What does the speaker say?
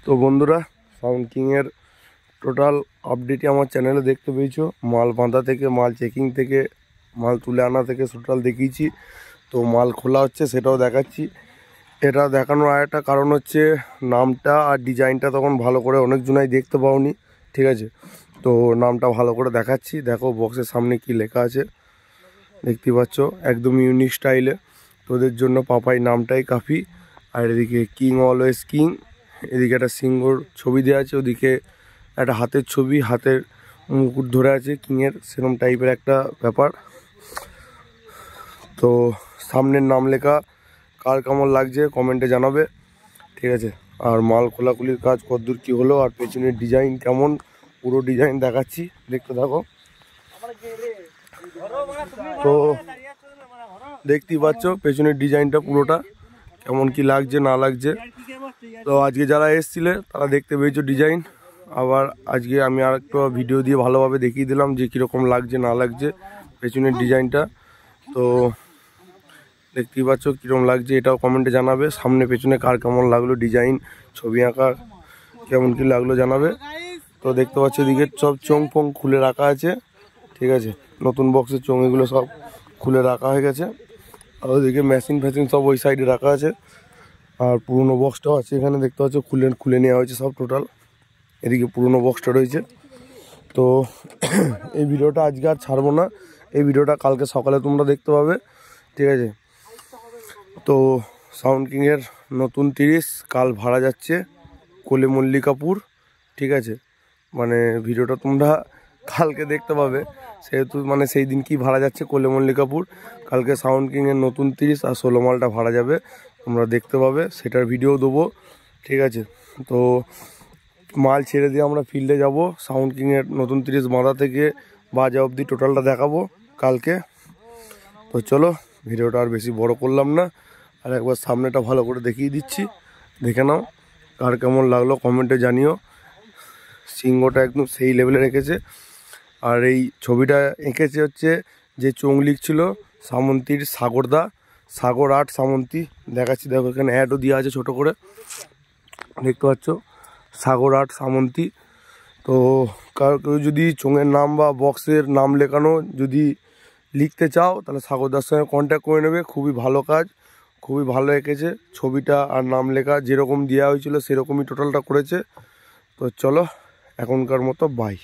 তো বন্ধুরা, sound কিংয়ের total আপডেটই আমার চ্যানেলে দেখতে পেয়েছো। মাল বাঁধা থেকে, মাল চেকিং থেকে, মাল তুলে আনা থেকে টোটাল দেখিয়েছি। তো মাল খোলা হচ্ছে সেটাও দেখাচ্ছি। এটা দেখানোর আর একটা কারণ হচ্ছে নামটা আর ডিজাইনটা তখন ভালো করে অনেকজনাই দেখতে পাওনি, ঠিক আছে। তো নামটা ভালো করে দেখাচ্ছি। দেখো বক্সের সামনে কি লেখা আছে, দেখতে পাচ্ছ, একদম ইউনিক স্টাইলে। তোদের জন্য পাপাই নামটাই কাফি। আর এদিকে কিং অলওয়েজ কিং, এদিকে একটা সিংহর ছবি দেওয়া আছে, ওদিকে একটা হাতের ছবি, হাতের মুকুট ধরে আছে কিংয়ের, সেরকম টাইপের একটা ব্যাপার। তো সামনের নাম লেখা, কার কেমন লাগছে কমেন্টে জানাবে, ঠিক আছে। আর মাল খোলাখুলির কাজ কতদূর কী হলো আর পেছনের ডিজাইন কেমন, পুরো ডিজাইন দেখাচ্ছি, দেখতে থাকো। তো দেখতেই পাচ্ছ পেছনের ডিজাইনটা পুরোটা কেমন কি লাগছে না লাগছে। তো আজকে যারা এসছিলে তারা দেখতে পেয়েছো ডিজাইন। আবার আজকে আমি আর একটা ভিডিও দিয়ে ভালোভাবে দেখিয়ে দিলাম যে কীরকম লাগছে না লাগছে পেছনের ডিজাইনটা। তো দেখতেই পাচ্ছ কীরকম লাগছে, এটাও কমেন্টে জানাবে। সামনে পেছনে কার কেমন লাগলো ডিজাইন, ছবি আঁকা কেমন কি লাগলো জানাবে। তো দেখতে পাচ্ছ এদিকে সব চোং ফোং খুলে রাখা আছে, ঠিক আছে। নতুন বক্সের চোং এগুলো সব খুলে রাখা হয়ে গেছে। আর ওদিকে মেশিন ফ্যাশিন সব ওই সাইডে রাখা আছে। আর পুরোনো বক্সটাও আছে এখানে, দেখতে পাচ্ছ খুলে নেওয়া হয়েছে সব টোটাল। এদিকে পুরোনো বক্সটা রয়েছে। তো এই ভিডিওটা আজকে আর ছাড়বো না, এই ভিডিওটা কালকে সকালে তোমরা দেখতে পাবে, ঠিক আছে। তো সাউন্ড কিংয়ের নতুন 30 কাল ভাড়া যাচ্ছে কোলে মল্লিকাপুর, ঠিক আছে। মানে ভিডিওটা তোমরা কালকে দেখতে পাবে, সেহেতু মানে সেই দিন কি ভাড়া যাচ্ছে কোলে মল্লিকাপুর। কালকে সাউন্ড কিংয়ের নতুন 30 আর 16 মালটা ভাড়া যাবে, তোমরা দেখতে পাবে, সেটার ভিডিও দেবো, ঠিক আছে। তো মাল ছেড়ে দিয়ে আমরা ফিল্ডে যাব, সাউন্ড কিংয়ের নতুন 30 বাঁধা থেকে বাজা অবধি টোটালটা দেখাবো কালকে। তো চলো ভিডিওটা আর বেশি বড় করলাম না, আর একবার সামনেটা ভালো করে দেখিয়ে দিচ্ছি, দেখে নাও। কার কেমন লাগলো কমেন্টে জানিও। সিংহটা একদম সেই লেভেলে রেখেছে। আর এই ছবিটা এঁকেছে হচ্ছে যে চোং লিখছিল সামন্তীর সাগরদা, সাগর আর্ট সামন্তী। দেখাচ্ছি, দেখো এখানে অ্যাডও দেওয়া আছে ছোটো করে, দেখতে পাচ্ছ, সাগর আর্ট সামন্তী। তো কেউ যদি চোঙের নাম বা বক্সের নাম লেখানো যদি লিখতে চাও তাহলে সাগরদার সঙ্গে কন্ট্যাক্ট করে নেবে। খুবই ভালো কাজ, খুবই ভালো এঁকেছে। ছবিটা আর নাম লেখা যেরকম দেওয়া হয়েছিল সেরকমই টোটালটা করেছে। তো চলো এখনকার মতো বাই।